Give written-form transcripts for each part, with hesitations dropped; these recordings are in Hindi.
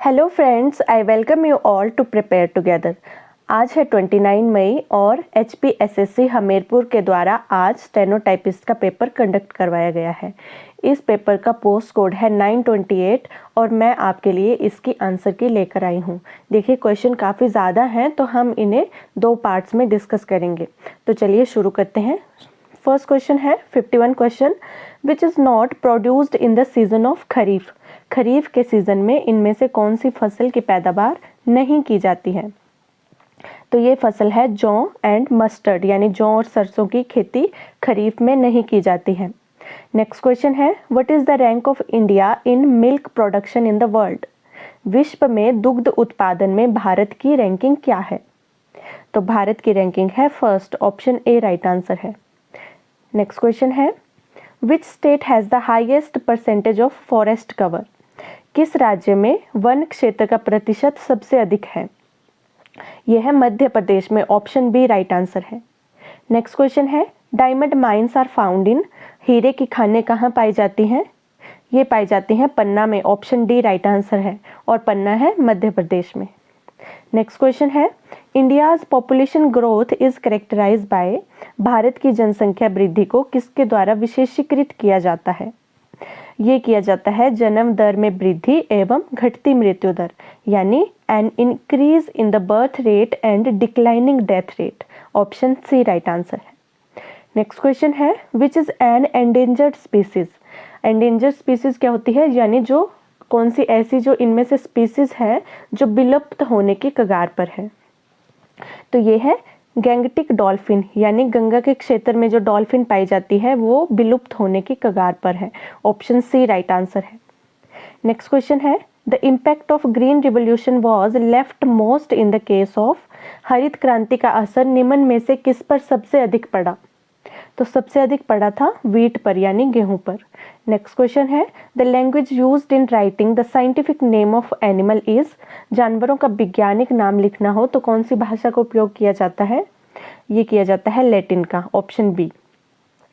Hello friends, I welcome you all to Prepare Together. आज है 29 मई और HPSSC हमीरपुर के द्वारा आज स्टेनोटाइपिस्ट का पेपर कंडक्ट करवाया गया है। इस पेपर का पोस्ट कोड है 928 और मैं आपके लिए इसकी आंसर की लेकर आई हूँ। देखिए, क्वेश्चन काफ़ी ज़्यादा हैं तो हम इन्हें दो पार्ट्स में डिस्कस करेंगे। तो चलिए शुरू करते हैं। फर्स्ट क्वेश्चन है 51 question, which is not produced in the season of kharif. Kharif के सीजन में इनमें से कौन सी फसल की पैदावार नहीं की जाती है? तो ये फसल है जौ एंड मस्टर्ड, यानी जौ और सरसों की खेती खरीफ में नहीं की जाती है। नेक्स्ट क्वेश्चन है what is the rank of India in milk production in the world. विश्व में दुग्ध उत्पादन में भारत की रैंकिंग क्या है? तो भारत की रैंकिंग है first, option A right answer है। नेक्स्ट क्वेश्चन है which state has the highest percentage of forest cover. किस राज्य में वन क्षेत्र का प्रतिशत सबसे अधिक है? यह है मध्य प्रदेश में, ऑप्शन बी राइट आंसर है। नेक्स्ट क्वेश्चन है diamond mines are found in. हीरे की खानें कहाँ पाई जाती हैं? ये पाई जाती हैं पन्ना में, ऑप्शन डी राइट आंसर है और पन्ना है मध्य प्रदेश में। नेक्स्ट क्वेश्चन है India's population growth is characterised by. Bharat की जनसंख्या वृद्धि को किसके द्वारा विशेषीकृत किया जाता है? ये किया जाता है जन्म दर में वृद्धि एवं घटती मृत्यु दर, यानी an increase in the birth rate and declining death rate, option C right answer है। नेक्स्ट क्वेश्चन है which is an endangered species. Endangered species क्या होती है, यानी जो कौन सी ऐसी जो इनमें से स्पीसीज है जो विलुप्त होने की कगार पर है? तो ये है गैंगटिक डॉल्फिन, यानी गंगा के क्षेत्र में जो डॉल्फिन पाई जाती है वो विलुप्त होने की कगार पर है, ऑप्शन सी राइट आंसर है। नेक्स्ट क्वेश्चन है the impact of green revolution was left most in the case of. हरित क्रांति का असर निम्न में से किस पर सबसे अधिक पड़ा? तो सबसे अधिक पड़ा था वीट पर, यानी गेहूं पर। नेक्स्ट क्वेश्चन है the language used in writing the scientific name of animal is. जानवरों का वैज्ञानिक नाम लिखना हो तो कौन सी भाषा का उपयोग किया जाता है? ये किया जाता है लैटिन का, ऑप्शन बी।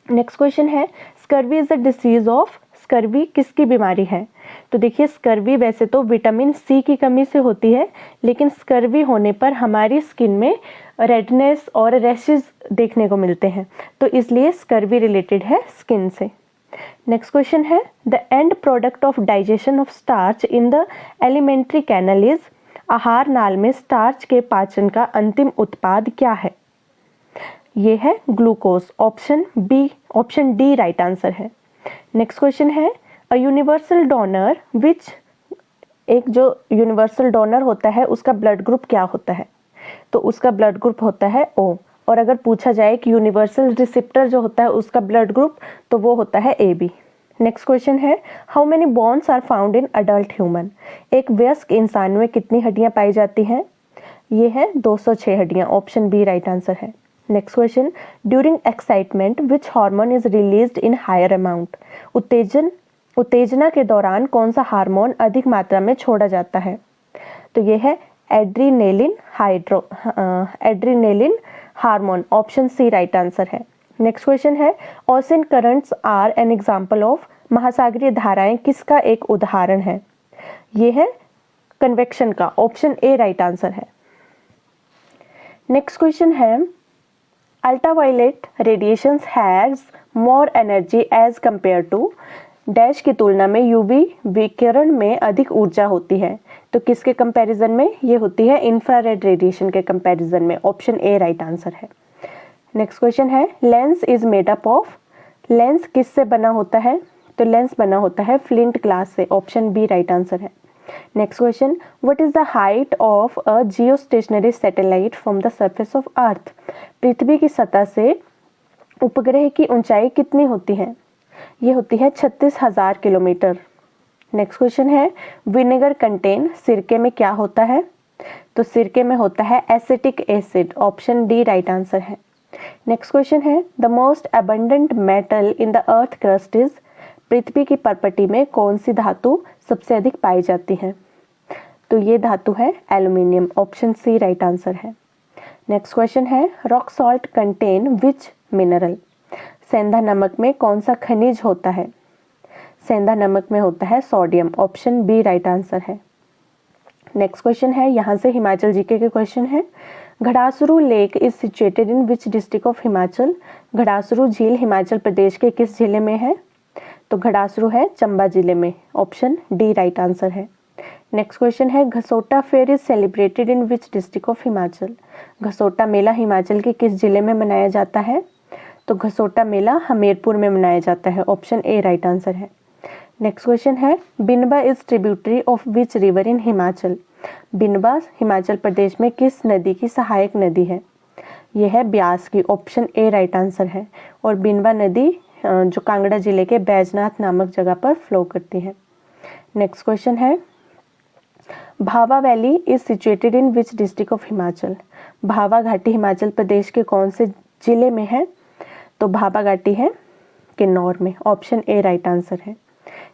नेक्स्ट क्वेश्चन है scurvy is the disease of. Scurvy किसकी बीमारी है? तो देखिए, स्कर्वी वैसे तो विटामिन सी की कमी से होती है, लेकिन स्कर्वी होने पर हमारी स्किन में रेडनेस और रैशेज देखने को मिलते हैं, तो इसलिए स्कर्वी रिलेटेड है स्किन से। नेक्स्ट क्वेश्चन है the end product of digestion of starch in the alimentary canal is. आहार नाल में स्टार्च के पाचन का अंतिम उत्पाद क्या है? ये है glucose, option B, option D right answer है। नेक्स्ट क्वेश्चन है अ यूनिवर्सल डोनर विच। एक जो यूनिवर्सल डोनर होता है उसका ब्लड ग्रुप क्या होता है? तो उसका ब्लड ग्रुप होता है ओ। और अगर पूछा जाए कि यूनिवर्सल रिसिप्टर जो होता है उसका ब्लड ग्रुप, तो वो होता है AB। नेक्स्ट क्वेश्चन है how many bones are found in adult human. एक वयस्क इंसान में कितनी हड्डियां पाई जाती हैं? ये है 206 हड्डियां, ऑप्शन बी राइट आंसर है। Next question during excitement which hormone is released in higher amount. उत्तेजना के दौरान कौन सा हार्मोन अधिक मात्रा में छोड़ा जाता है? तो ये है adrenaline hormone, option C right answer है। नेक्स्ट क्वेश्चन है ocean currents are an example of. महासागरीय धाराएं किसका एक उदाहरण है? ये है कन्वेक्शन का, ऑप्शन ए राइट आंसर है। नेक्स्ट क्वेश्चन है ultraviolet radiations has more energy as compare to. Dash की तुलना में यूवी विकिरण में अधिक ऊर्जा होती है, तो किसके कंपैरिजन में? ये होती है इंफ्रारेड रेडिएशन के कंपैरिजन में, ऑप्शन ए राइट आंसर है। नेक्स्ट क्वेश्चन है lens is made up of. Lens किससे बना होता है? तो लेंस बना होता है फ्लिंट ग्लास से, ऑप्शन बी राइट आंसर है। Next question what is the height of a geostationary satellite from the surface of earth. पृथ्वी की सतह से उपग्रह की ऊंचाई कितनी होती है? ये होती है 36,000 किलोमीटर। नेक्स्ट क्वेश्चन है विनेगर कंटेन। सिरके में क्या होता है? तो सिरके में होता है acetic acid, option D right answer है। नेक्स्ट क्वेश्चन है the most abundant metal in the earth crust is. पृथ्वी की परपटी में कौन सी धातु सबसे अधिक पाई जाती है? तो ये धातु है aluminium, option C right answer है। नेक्स्ट क्वेश्चन है rock salt contain which mineral. सेंधा नमक में कौन सा खनिज होता है? सेंधा नमक में होता है sodium, option B right answer है। नेक्स्ट क्वेश्चन है, यहाँ से हिमाचल जीके के क्वेश्चन है। Gadasaru lake is situated in which district of Himachal. Gadasaru झील हिमाचल प्रदेश के किस जिले में है? तो घड़ासरू है चंबा जिले में, ऑप्शन डी राइट आंसर है। नेक्स्ट क्वेश्चन है, Ghasota fair is celebrated in which district of Himachal. Ghasota मेला हिमाचल के किस जिले में मनाया जाता है? तो घसोटा मेला हमीरपुर में मनाया जाता है, ऑप्शन ए राइट आंसर है। नेक्स्ट क्वेश्चन है, Binwa is tributary of which river in Himachal. Binwa Himachal Pradesh में किस नदी की सहायक नदी है? यह है ब्यास की, ऑप्शन ए राइट आंसर है। और बिनबा नदी जो कांगड़ा जिले के बैजनाथ नामक जगह पर फ्लो करती है। नेक्स्ट क्वेश्चन है, Bhawa valley is situated in which district of Himachal. Bhawa घाटी हिमाचल प्रदेश के कौन से जिले में है? तो भावा घाटी है किन्नौर में, ऑप्शन ए राइट आंसर है।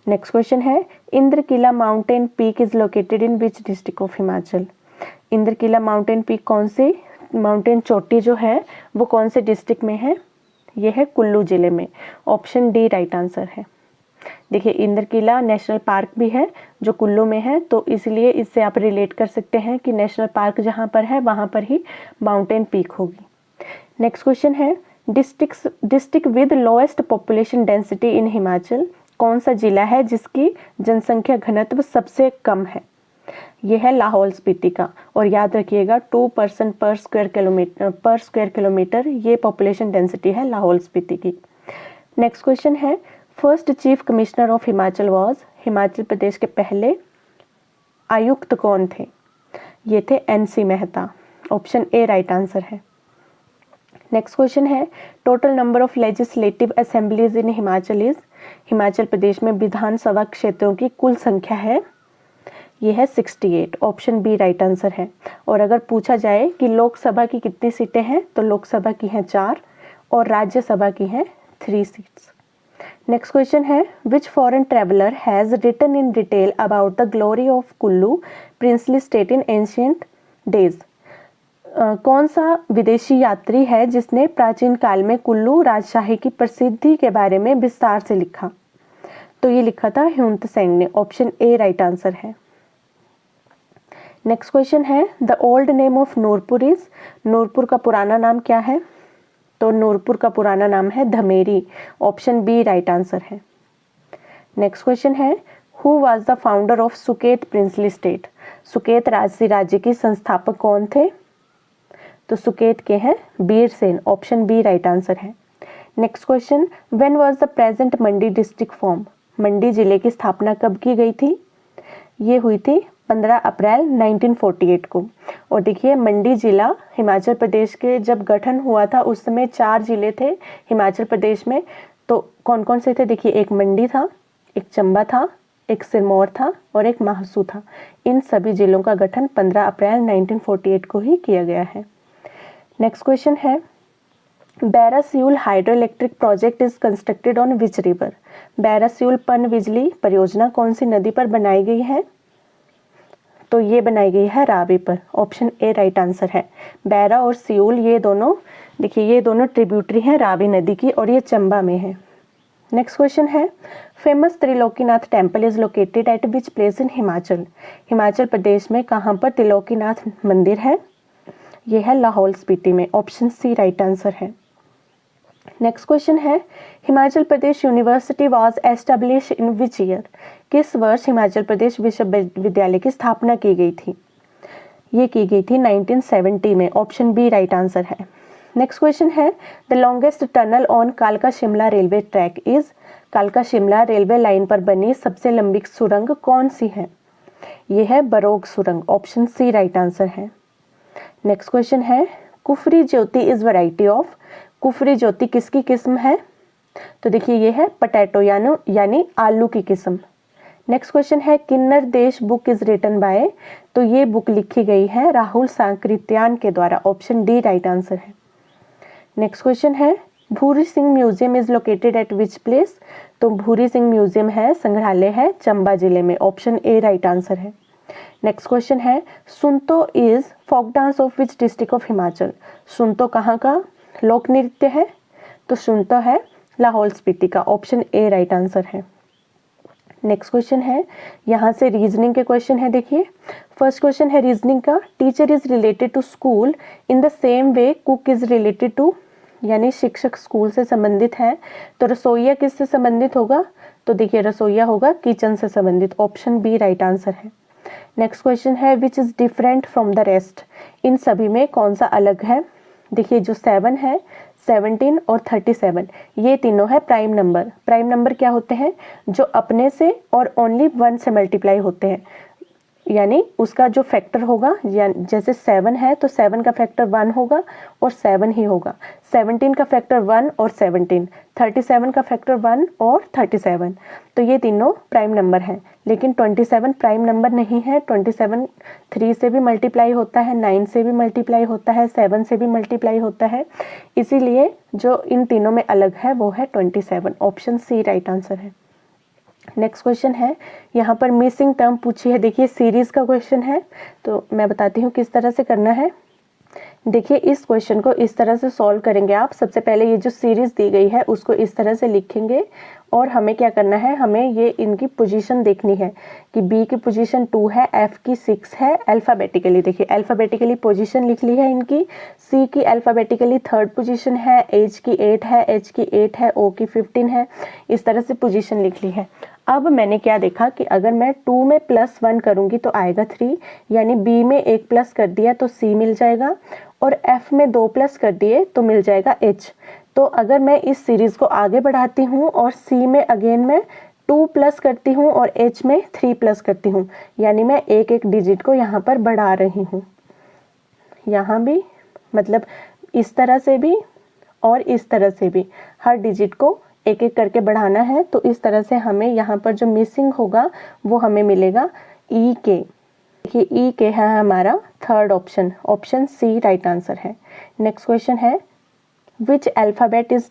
नेक्स्ट क्वेश्चन है, Indrakila mountain peak is located in which district of Himachal. Indrakila mountain peak कौन से माउंटेन चोटी जो है वो कौन से डिस्ट्रिक्ट में है? ये है कुल्लू जिले में, ऑप्शन डी राइट आंसर है। देखिए इंद्रकिला नेशनल पार्क भी है जो कुल्लू में है, तो इसलिए इससे आप रिलेट कर सकते हैं कि नेशनल पार्क जहाँ पर है वहाँ पर ही माउंटेन पीक होगी। नेक्स्ट क्वेश्चन है, district with lowest population density in Himachal. कौन सा जिला है जिसकी जनसंख्या घनत्व सबसे कम है? यह है लाहौल स्पीति का, और याद रखिएगा 2% पर स्क्वायर किलोमीटर ये पॉपुलेशन डेंसिटी है लाहौल स्पीति की। नेक्स्ट क्वेश्चन है, first chief commissioner of Himachal was. Himachal Pradesh के पहले आयुक्त कौन थे? ये थे NC Mehta, option A right answer है। नेक्स्ट क्वेश्चन है, total number of legislative assemblies in Himachal is. Himachal Pradesh में विधानसभा क्षेत्रों की कुल संख्या है, ये है 68, ऑप्शन बी राइट आंसर है। और अगर पूछा जाए कि लोकसभा की कितनी सीटें हैं, तो लोकसभा की हैं 4 और राज्यसभा की हैं 3 सीट्स। नेक्स्ट क्वेश्चन है, which foreign traveller has written in detail about the glory of Kullu princely state in ancient days. कौन सा विदेशी यात्री है जिसने प्राचीन काल में कुल्लू राजशाही की प्रसिद्धि के बारे में विस्तार से लिखा? तो ये लिखा था ह्युंत सेंग ने, ऑप्शन ए राइट आंसर है। नेक्स्ट क्वेश्चन है, the old name of Nurpur is. Nurpur का पुराना नाम क्या है? तो नूरपुर का पुराना नाम है Dhameri, option B right answer है। नेक्स्ट क्वेश्चन है, who was the founder of Suket princely state. Suket राजसी राज्य की संस्थापक कौन थे? तो सुकेत के हैं Birsen, option B right answer है। Next question, when was the present Mandi district form. Mandi जिले की स्थापना कब की गई थी? ये हुई थी 15 अप्रैल 1948 को। और देखिए मंडी जिला हिमाचल प्रदेश के जब गठन हुआ था उस समय 4 जिले थे हिमाचल प्रदेश में। तो कौन कौन से थे? देखिए एक मंडी था, एक चंबा था, एक सिरमौर था और एक माहसू था। इन सभी जिलों का गठन 15 अप्रैल 1948 को ही किया गया है। नेक्स्ट क्वेश्चन है, Bairasiul hydro electric project is constructed on which river. Bairasiul पन बिजली परियोजना कौन सी नदी पर बनाई गई है? तो ये बनाई गई है रावी पर, ऑप्शन ए राइट आंसर है। बैरा और सियूल ये दोनों, देखिए ये दोनों ट्रिब्यूटरी हैं रावी नदी की और ये चंबा में है। नेक्स्ट क्वेश्चन है, famous Trilokinath temple is located at which place in Himachal. Himachal Pradesh में कहाँ पर त्रिलोकीनाथ मंदिर है? ये है लाहौल स्पीति में, ऑप्शन सी राइट आंसर है। नेक्स्ट क्वेश्चन है, Himachal Pradesh university was establish in which year. किस वर्ष हिमाचल प्रदेश विश्वविद्यालय की स्थापना की गई थी? ये की गई थी 1970 में, ऑप्शन बी राइट आंसर है। नेक्स्ट क्वेश्चन है, द लॉन्गेस्ट टनल ऑन कालका शिमला रेलवे ट्रैक इज। कालका शिमला रेलवे लाइन पर बनी सबसे लंबी सुरंग कौन सी है? ये है बरोग सुरंग, ऑप्शन सी राइट आंसर है। नेक्स्ट क्वेश्चन है, कुफरी ज्योति इज वैरायटी ऑफ। कुफरी ज्योति किसकी किस्म है? तो देखिए ये है पटैटो यानी आलू की किस्म। नेक्स्ट क्वेश्चन है, किन्नर देश बुक इज रिटन बाय। तो ये बुक लिखी गई है राहुल सांकृत्यान के द्वारा, ऑप्शन डी राइट आंसर है। नेक्स्ट क्वेश्चन है, Bhuri Singh museum is located at which place. तो भूरी सिंह म्यूजियम है, संग्रहालय है चंबा जिले में, ऑप्शन ए राइट आंसर है। नेक्स्ट क्वेश्चन है, Shunto is folk dance of which district of Himachal. Shunto कहाँ का लोक नृत्य है? तो सुनतो है लाहौल स्पीति का, ऑप्शन ए राइट आंसर है। नेक्स्ट क्वेश्चन है, यहाँ से रीजनिंग के क्वेश्चन है। देखिए फर्स्ट क्वेश्चन है रीजनिंग का, teacher is related to school in the same way cook is related to, यानी शिक्षक स्कूल से संबंधित है तो रसोइया किससे संबंधित होगा, तो देखिए रसोइया होगा किचन से संबंधित, ऑप्शन बी राइट आंसर है। नेक्स्ट क्वेश्चन है which is different from the rest, इन सभी में कौन सा अलग है। देखिए जो 7 है, 17 और 37 ये तीनों है प्राइम नंबर। प्राइम नंबर क्या होते हैं, जो अपने से और ओनली 1 से मल्टीप्लाई होते हैं, यानी उसका जो फैक्टर होगा, जैसे 7 है तो 7 का फैक्टर 1 होगा और 7 ही होगा, 17 का फैक्टर 1 और 17, 37 का फैक्टर 1 और 37, तो ये तीनों प्राइम नंबर हैं। लेकिन 27 प्राइम नंबर नहीं है, 27 3 से भी मल्टीप्लाई होता है, 9 से भी मल्टीप्लाई होता है, 7 से भी मल्टीप्लाई होता है, इसीलिए जो इन तीनों में अलग है वो है 27, ऑप्शन सी राइट आंसर है। नेक्स्ट क्वेश्चन है, यहाँ पर मिसिंग टर्म पूछी है। देखिए सीरीज का क्वेश्चन है तो मैं बताती हूँ किस तरह से करना है। देखिए इस क्वेश्चन को इस तरह से सॉल्व करेंगे आप। सबसे पहले ये जो सीरीज दी गई है उसको इस तरह से लिखेंगे और हमें क्या करना है, हमें ये इनकी पोजीशन देखनी है कि बी की पोजीशन 2 है, एफ की 6 है, अल्फ़ाबेटिकली देखिए अल्फ़ाबेटिकली पोजीशन लिख ली है इनकी, सी की अल्फ़ाबेटिकली 3rd पोजीशन है, एच की 8 है, एच की 8 है, ओ की 15 है, इस तरह से पोजीशन लिख ली है। अब मैंने क्या देखा कि अगर मैं 2 में +1 करूँगी तो आएगा 3, यानी बी में 1 प्लस कर दिया तो सी मिल जाएगा, और एफ में 2 प्लस कर दिए तो मिल जाएगा एच। तो अगर मैं इस सीरीज को आगे बढ़ाती हूँ और सी में अगेन मैं 2 प्लस करती हूँ और एच में 3 प्लस करती हूँ, यानी मैं एक एक डिजिट को यहाँ पर बढ़ा रही हूँ, यहाँ भी मतलब इस तरह से भी और इस तरह से भी, हर डिजिट को एक एक करके बढ़ाना है। तो इस तरह से हमें यहाँ पर जो मिसिंग होगा वो हमें मिलेगा ई के। देखिए ई के है हमारा 3rd option, option C right answer है। नेक्स्ट क्वेश्चन है which alphabet is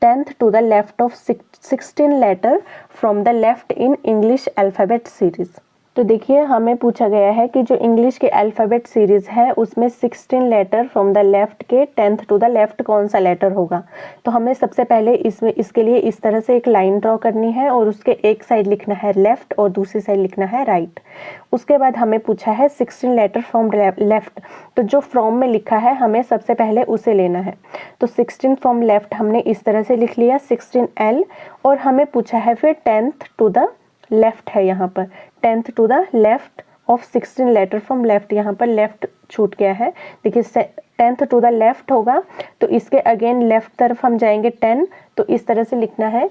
10th to the left of 16 letter from the left in English alphabet series। तो देखिए हमें पूछा गया है कि जो इंग्लिश के अल्फ़ाबेट सीरीज़ है उसमें 16 लेटर फ्रॉम द लेफ़्ट के 10th टू द लेफ़्ट कौन सा लेटर होगा। तो हमें सबसे पहले इसके लिए इस तरह से एक लाइन ड्रॉ करनी है और उसके एक साइड लिखना है लेफ़्ट और दूसरी साइड लिखना है राइट। उसके बाद हमें पूछा है 16 लेटर फ्रॉम लेफ़्ट, तो जो फ्रॉम में लिखा है हमें सबसे पहले उसे लेना है। तो 16 फ्रॉम लेफ़्ट हमने इस तरह से लिख लिया 16L, और हमें पूछा है फिर 10th टू द लेफ्ट है, यहाँ पर 10th to the left of 16 letter from left, यहाँ पर लेफ्ट छूट गया है। देखिए 10th टू द लेफ्ट होगा तो इसके अगेन लेफ्ट तरफ हम जाएंगे 10, तो इस तरह से लिखना है।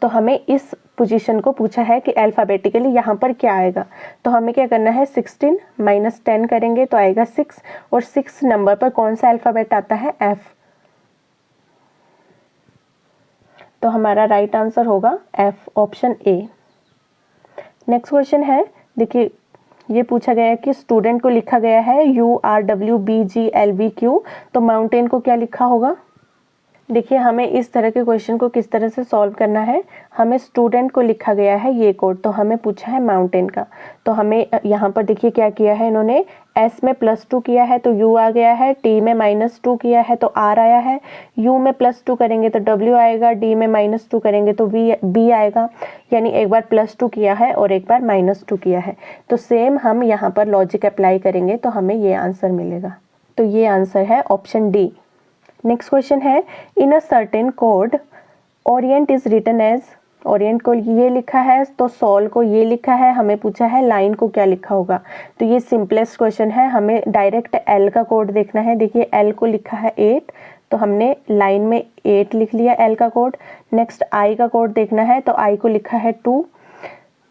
तो हमें इस पोजीशन को पूछा है कि अल्फ़ाबेटिकली यहाँ पर क्या आएगा, तो हमें क्या करना है 16 माइनस 10 करेंगे तो आएगा 6, और 6 नंबर पर कौन सा अल्फ़ाबेट आता है, एफ। तो हमारा राइट आंसर होगा F, option A. Next question है, देखिए ये पूछा गया है कि स्टूडेंट को लिखा गया है URWBGLVQ, तो माउंटेन को क्या लिखा होगा। देखिए हमें इस तरह के क्वेश्चन को किस तरह से सॉल्व करना है। हमें स्टूडेंट को लिखा गया है ये कोड, तो हमें पूछा है माउंटेन का, तो हमें यहाँ पर देखिए क्या किया है इन्होंने, S में +2 किया है तो U आ गया है, T में -2 किया है तो R आया है, U में +2 करेंगे तो W आएगा, D में -2 करेंगे तो B आएगा, यानी एक बार +2 किया है और एक बार -2 किया है। तो सेम हम यहाँ पर लॉजिक अप्लाई करेंगे तो हमें ये आंसर मिलेगा, तो ये आंसर है ऑप्शन डी। नेक्स्ट क्वेश्चन है in a certain code orient is written as, orient को ये लिखा है तो सॉल को ये लिखा है, हमें पूछा है लाइन को क्या लिखा होगा। तो ये सिंपलेस्ट क्वेश्चन है, हमें डायरेक्ट एल का कोड देखना है। देखिए एल को लिखा है 8, तो हमने लाइन में 8 लिख लिया एल का कोड। नेक्स्ट आई का कोड देखना है तो आई को लिखा है 2,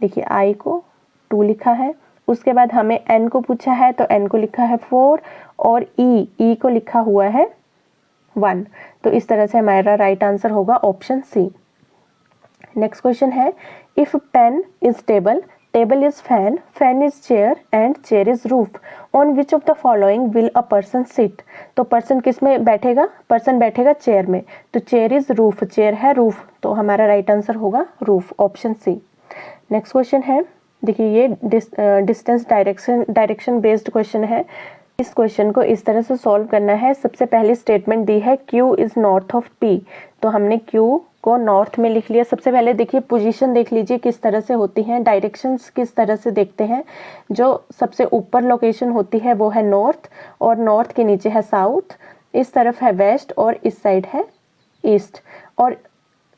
देखिए आई को 2 लिखा है। उसके बाद हमें एन को पूछा है तो एन को लिखा है 4, और ई को लिखा हुआ है 1, तो इस तरह से हमारा राइट आंसर होगा ऑप्शन सी। नेक्स्ट क्वेश्चन है if pen is table, table is fan, fan is chair and chair is roof, on which of the following will a person sit. तो पर्सन किस में बैठेगा, पर्सन बैठेगा चेयर में, तो चेयर इज रूफ, चेयर है रूफ, तो हमारा राइट आंसर होगा roof, option C. Next question है, देखिए ये डिस्टेंस डायरेक्शन बेस्ड क्वेश्चन है। इस क्वेश्चन को इस तरह से सॉल्व करना है। सबसे पहली स्टेटमेंट दी है Q is north of P, तो हमने Q को नॉर्थ में लिख लिया। सबसे पहले देखिए पोजीशन देख लीजिए किस तरह से होती हैं, डायरेक्शंस किस तरह से देखते हैं। जो सबसे ऊपर लोकेशन होती है वो है नॉर्थ, और नॉर्थ के नीचे है साउथ, इस तरफ है वेस्ट और इस साइड है ईस्ट, और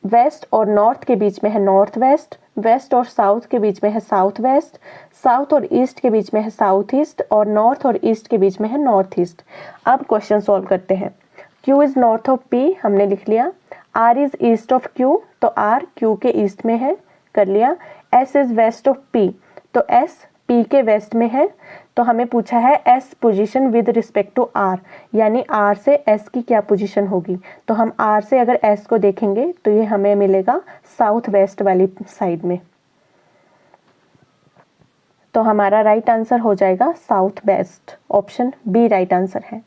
वेस्ट और नॉर्थ के बीच में है नॉर्थ वेस्ट, वेस्ट और साउथ के बीच में है साउथ वेस्ट, साउथ और ईस्ट के बीच में है साउथ ईस्ट, और नॉर्थ और ईस्ट के बीच में है नॉर्थ ईस्ट। अब क्वेश्चन सॉल्व करते हैं। Q is north of P हमने लिख लिया, R is east of Q तो R Q के ईस्ट में है, कर लिया। S is west of P तो S P के वेस्ट में है, तो हमें पूछा है S position with respect to R, यानी R से S की क्या पोजीशन होगी। तो हम R से अगर S को देखेंगे तो ये हमें मिलेगा साउथ वेस्ट वाली साइड में, तो हमारा राइट आंसर हो जाएगा south west, option B right answer है।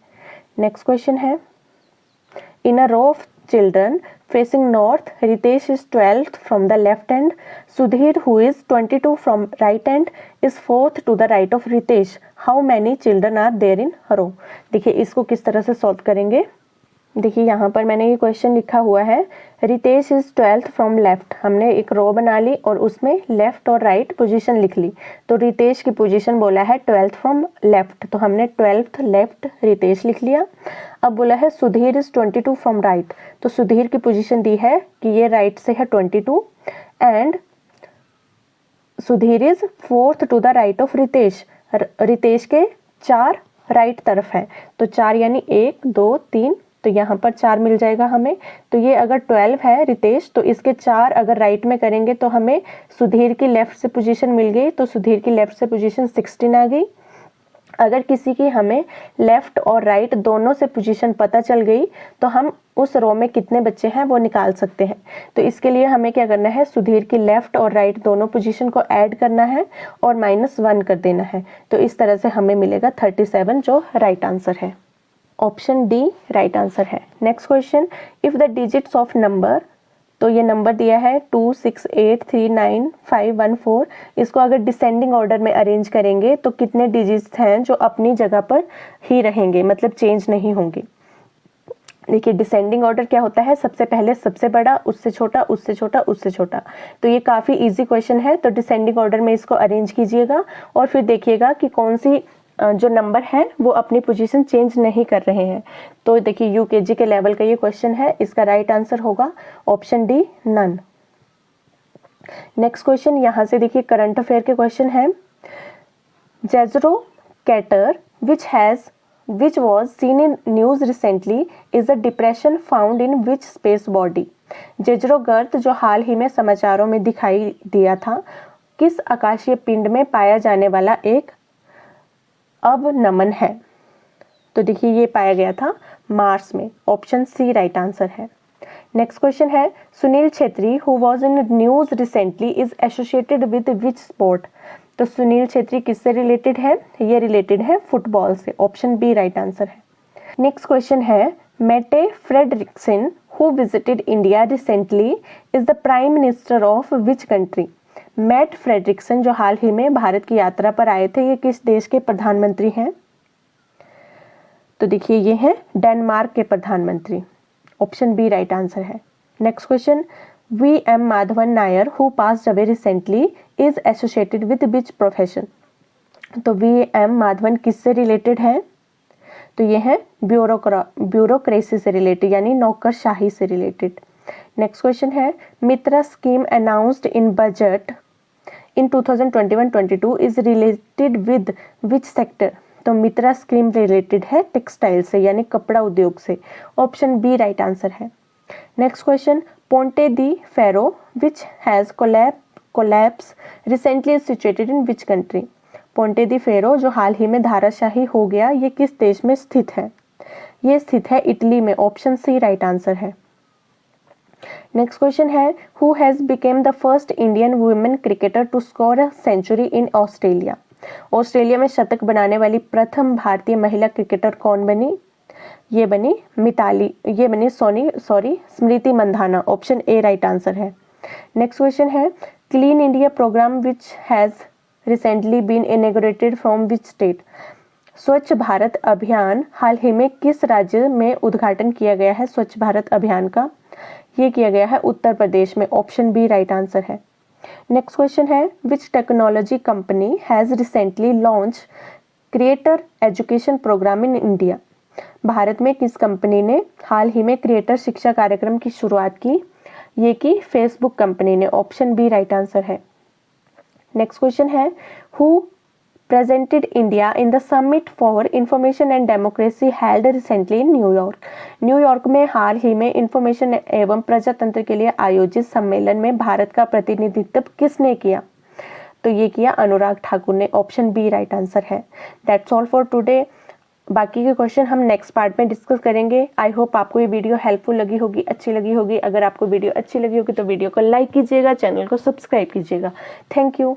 नेक्स्ट क्वेश्चन है, in a row of children facing north, Ritesh is 12th from the left hand, Sudhir who is 22 from right hand is 4th to the right of Ritesh. How many children are there in row? देखिए इसको किस तरह से सॉल्व करेंगे। देखिए यहाँ पर मैंने ये क्वेश्चन लिखा हुआ है, Ritesh is 12th from left, हमने एक रो बना ली और उसमें लेफ्ट और राइट पोजीशन लिख ली। तो रितेश की पोजीशन बोला है 12th फ्रॉम लेफ्ट, तो हमने 12th लेफ्ट रितेश लिख लिया। अब बोला है सुधीर इज 22 फ्रॉम राइट, तो सुधीर की पोजीशन दी है कि ये राइट से है 22 and Sudhir is 4th to the right of Ritesh. Ritesh के 4 राइट तरफ है, तो 4 यानी 1 2 3, तो यहाँ पर 4 मिल जाएगा हमें। तो ये अगर 12 है रितेश, तो इसके 4 अगर राइट में करेंगे तो हमें सुधीर की लेफ्ट से पोजीशन मिल गई, तो सुधीर की लेफ्ट से पोजीशन 16 आ गई। अगर किसी की हमें लेफ्ट और राइट दोनों से पोजीशन पता चल गई तो हम उस रो में कितने बच्चे हैं वो निकाल सकते हैं। तो इसके लिए हमें क्या करना है, सुधीर की लेफ्ट और राइट दोनों पोजीशन को ऐड करना है और -1 कर देना है। तो इस तरह से हमें मिलेगा 37 जो राइट आंसर है, ऑप्शन डी राइट आंसर है। Next question, if the digits of number, तो ये नंबर दिया है 2 6 8 3 9 5 1 4, इसको अगर डिसेंडिंग ऑर्डर में अरेंज करेंगे तो कितने डिजिट्स हैं जो अपनी जगह पर ही रहेंगे, मतलब चेंज नहीं होंगे। देखिए डिसेंडिंग ऑर्डर क्या होता है, सबसे पहले सबसे बड़ा, उससे छोटा, उससे छोटा, उससे छोटा। तो ये काफ़ी इजी क्वेश्चन है, तो डिसेंडिंग ऑर्डर में इसको अरेंज कीजिएगा और फिर देखिएगा कि कौन सी जो नंबर है वो अपनी पोजीशन चेंज नहीं कर रहे हैं। तो देखिए यूकेजी के लेवल का ये क्वेश्चन है, इसका राइट आंसर होगा option D none. Next question, यहाँ से देखिए करंट अफेयर के क्वेश्चन है, Jezero crater which was seen in news recently is a depression found in which space body? जेजरो गर्त जो हाल ही में समाचारों में दिखाई दिया था, किस आकाशीय पिंड में पाया जाने वाला एक अवनमन है। तो देखिए ये पाया गया था मार्स में, ऑप्शन सी राइट आंसर है। नेक्स्ट क्वेश्चन है, Sunil Chhetri who was in news recently is associated with which sport? तो सुनील छेत्री किससे रिलेटेड है, ये रिलेटेड है फुटबॉल से, ऑप्शन बी राइट आंसर है। नेक्स्ट क्वेश्चन है, Mette Frederiksen who visited India recently is the prime minister of which country? Mette Frederiksen जो हाल ही में भारत की यात्रा पर आए थे, ये किस देश के प्रधानमंत्री हैं? तो देखिए ये हैं डेनमार्क के प्रधानमंत्री, ऑप्शन बी राइट आंसर है। Next question, VM Madhavan Nair who passed away recently is associated with which profession? तो VM माधवन किससे रिलेटेड है? तो ये है ब्यूरोक्रेसी से रिलेटेड, यानी नौकरशाही से रिलेटेड। नेक्स्ट क्वेश्चन है, Mitra scheme announced in budget in 2021-22 is related with which sector? तो मित्रा स्कीम रिलेटेड है टेक्सटाइल से, यानी कपड़ा उद्योग से, ऑप्शन बी राइट आंसर है। Next question, Ponte di Ferro which has collapse recently is situated in which country? Ponte di Ferro जो हाल ही में धाराशाही हो गया, ये किस देश में स्थित है? ये स्थित है इटली में, ऑप्शन सी राइट आंसर है। नेक्स्ट क्वेश्चन है, who has become the first Indian women cricketer to score a century in Australia? Australia में शतक बनाने वाली प्रथम भारतीय महिला क्रिकेटर कौन बनी? ये बनी Smriti Mandhana, option A right answer है। नेक्स्ट क्वेश्चन है, clean India programme which has recently been inaugurated from which state? स्वच्छ भारत अभियान हाल ही में किस राज्य में उद्घाटन किया गया है? स्वच्छ भारत अभियान का ये किया गया है उत्तर प्रदेश में। ऑप्शन बी राइट आंसर है। नेक्स्ट क्वेश्चन है, which technology company has recently launch creator education programme in India? Bharat में किस कंपनी ने हाल ही में क्रिएटर शिक्षा कार्यक्रम की शुरुआत की? ये की फेसबुक कंपनी ने। ऑप्शन बी राइट आंसर है। नेक्स्ट क्वेश्चन है, who presented India in the summit for information and democracy held recently in New York? New York में हाल ही में इंफॉर्मेशन एवं प्रजातंत्र के लिए आयोजित सम्मेलन में भारत का प्रतिनिधित्व किसने किया? तो ये किया अनुराग ठाकुर ने। ऑप्शन बी राइट आंसर है। That's all for today. बाकी के क्वेश्चन हम नेक्स्ट पार्ट में डिस्कस करेंगे। आई होप आपको ये वीडियो हेल्पफुल लगी होगी, अच्छी लगी होगी। अगर आपको वीडियो अच्छी लगी होगी तो वीडियो को लाइक कीजिएगा, चैनल को सब्सक्राइब कीजिएगा। Thank you.